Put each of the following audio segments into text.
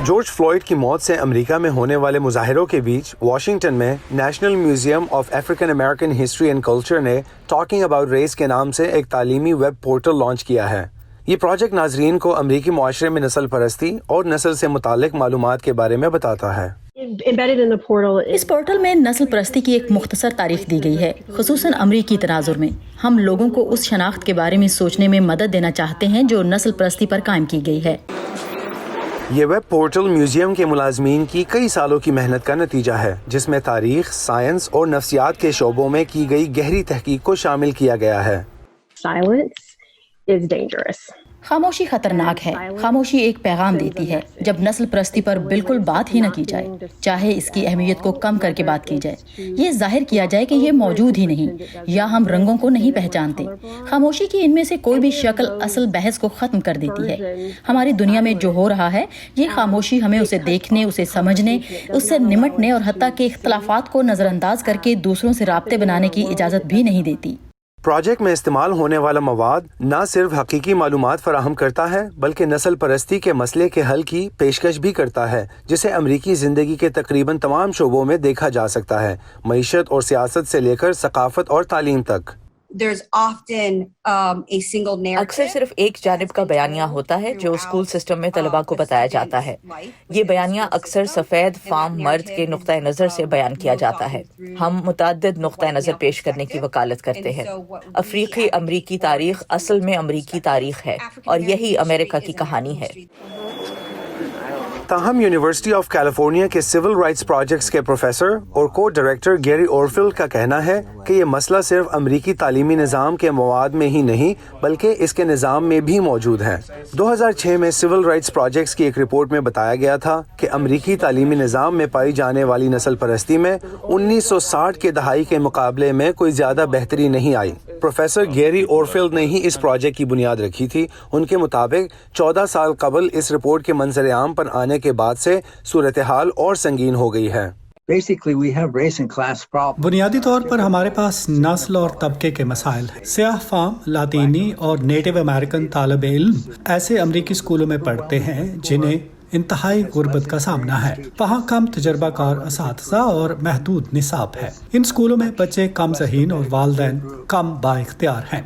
George fluid کی موت سے امریکہ میں ہونے والے مظاہروں کے بیچ واشنگٹن میں national museum of African American history and culture نے ٹاکنگ اباؤٹ ریس کے نام سے ایک تعلیمی ویب پورٹل لانچ کیا ہے۔ یہ پروجیکٹ ناظرین کو امریکی معاشرے میں نسل پرستی اور نسل سے متعلق معلومات کے بارے میں بتاتا ہے۔ اس پورٹل میں نسل پرستی کی ایک مختصر تاریخ دی گئی ہے، خصوصاً امریکی تناظر میں۔ ہم لوگوں کو اس شناخت کے بارے میں سوچنے میں مدد دینا چاہتے ہیں جو نسل پرستی پر قائم کی گئی ہے۔ یہ ویب پورٹل میوزیم کے ملازمین کی کئی سالوں کی محنت کا نتیجہ ہے، جس میں تاریخ، سائنس اور نفسیات کے شعبوں میں کی گئی گہری تحقیق کو شامل کیا گیا ہے۔ خاموشی خطرناک ہے۔ خاموشی ایک پیغام دیتی ہے جب نسل پرستی پر بالکل بات ہی نہ کی جائے، چاہے اس کی اہمیت کو کم کر کے بات کی جائے، یہ ظاہر کیا جائے کہ یہ موجود ہی نہیں، یا ہم رنگوں کو نہیں پہچانتے۔ خاموشی کی ان میں سے کوئی بھی شکل اصل بحث کو ختم کر دیتی ہے۔ ہماری دنیا میں جو ہو رہا ہے، یہ خاموشی ہمیں اسے دیکھنے، اسے سمجھنے، اس سے نمٹنے اور حتیٰ کہ اختلافات کو نظر انداز کر کے دوسروں سے رابطے بنانے کی اجازت بھی نہیں دیتی۔ پروجیکٹ میں استعمال ہونے والا مواد نہ صرف حقیقی معلومات فراہم کرتا ہے بلکہ نسل پرستی کے مسئلے کے حل کی پیشکش بھی کرتا ہے، جسے امریکی زندگی کے تقریباً تمام شعبوں میں دیکھا جا سکتا ہے، معیشت اور سیاست سے لے کر ثقافت اور تعلیم تک۔ اکثر صرف ایک جانب کا بیانیہ ہوتا ہے جو اسکول سسٹم میں طلباء کو بتایا جاتا ہے۔ یہ بیانیہ اکثر سفید فام مرد کے نقطۂ نظر سے بیان کیا جاتا ہے۔ ہم متعدد نقطۂ نظر پیش کرنے کی وکالت کرتے ہیں۔ افریقی امریکی تاریخ اصل میں امریکی تاریخ ہے، اور یہی امریکہ کی کہانی ہے۔ تاہم یونیورسٹی آف کیلیفورنیا کے سول رائٹس پروجیکٹس کے پروفیسر اور کو ڈائریکٹر گیری اورفیلڈ کا کہنا ہے کہ یہ مسئلہ صرف امریکی تعلیمی نظام کے مواد میں ہی نہیں بلکہ اس کے نظام میں بھی موجود ہے۔ 2006 میں سول رائٹس پروجیکٹس کی ایک رپورٹ میں بتایا گیا تھا کہ امریکی تعلیمی نظام میں پائی جانے والی نسل پرستی میں 1960 کے دہائی کے مقابلے میں کوئی زیادہ بہتری نہیں آئی۔ پروفیسر گیری اورفیلڈ نے ہی اس پروجیکٹ کی بنیاد رکھی تھی۔ ان کے مطابق 14 سال قبل اس رپورٹ کے منظر عام پر آنے کے بعد سے صورتحال اور سنگین ہو گئی ہے۔ بنیادی طور پر ہمارے پاس نسل اور طبقے کے مسائل ہیں۔ سیاہ فام، لاطینی اور نیٹو امریکن طالب علم ایسے امریکی اسکولوں میں پڑھتے ہیں جنہیں انتہائی غربت کا سامنا ہے۔ وہاں کم تجربہ کار اساتذہ اور محدود نصاب ہے۔ ان اسکولوں میں بچے کم ذہین اور والدین کم با اختیار ہیں۔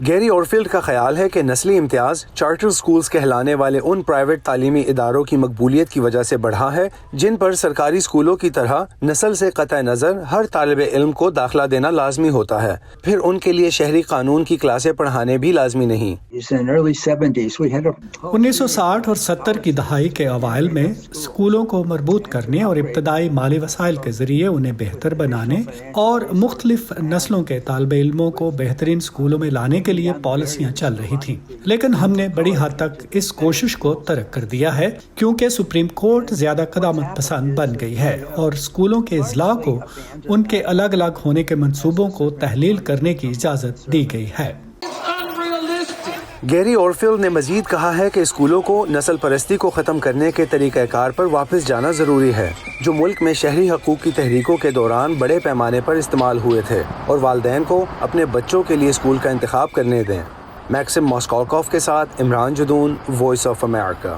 گیری اورفیلڈ کا خیال ہے کہ نسلی امتیاز چارٹر سکولز کہلانے والے ان پرائیویٹ تعلیمی اداروں کی مقبولیت کی وجہ سے بڑھا ہے جن پر سرکاری سکولوں کی طرح نسل سے قطع نظر ہر طالب علم کو داخلہ دینا لازمی ہوتا ہے، پھر ان کے لیے شہری قانون کی کلاسیں پڑھانے بھی لازمی نہیں۔ 1960 اور 70 کی دہائی کے اوائل میں اسکولوں کو مربوط کرنے اور ابتدائی مالی وسائل کے ذریعے انہیں بہتر بنانے اور مختلف نسلوں کے طالب علموں کو بہترین اسکولوں میں لانے کے لیے پالیسیاں چل رہی تھیں، لیکن ہم نے بڑی حد تک اس کوشش کو ترک کر دیا ہے کیونکہ سپریم کورٹ زیادہ قدامت پسند بن گئی ہے اور اسکولوں کے اضلاع کو ان کے الگ الگ ہونے کے منصوبوں کو تحلیل کرنے کی اجازت دی گئی ہے۔ گیری اورفیلڈ نے مزید کہا ہے کہ اسکولوں کو نسل پرستی کو ختم کرنے کے طریقہ کار پر واپس جانا ضروری ہے جو ملک میں شہری حقوق کی تحریکوں کے دوران بڑے پیمانے پر استعمال ہوئے تھے، اور والدین کو اپنے بچوں کے لیے اسکول کا انتخاب کرنے دیں۔ میکسم ماسکالکوف کے ساتھ Imran Jadoon, Voice of America.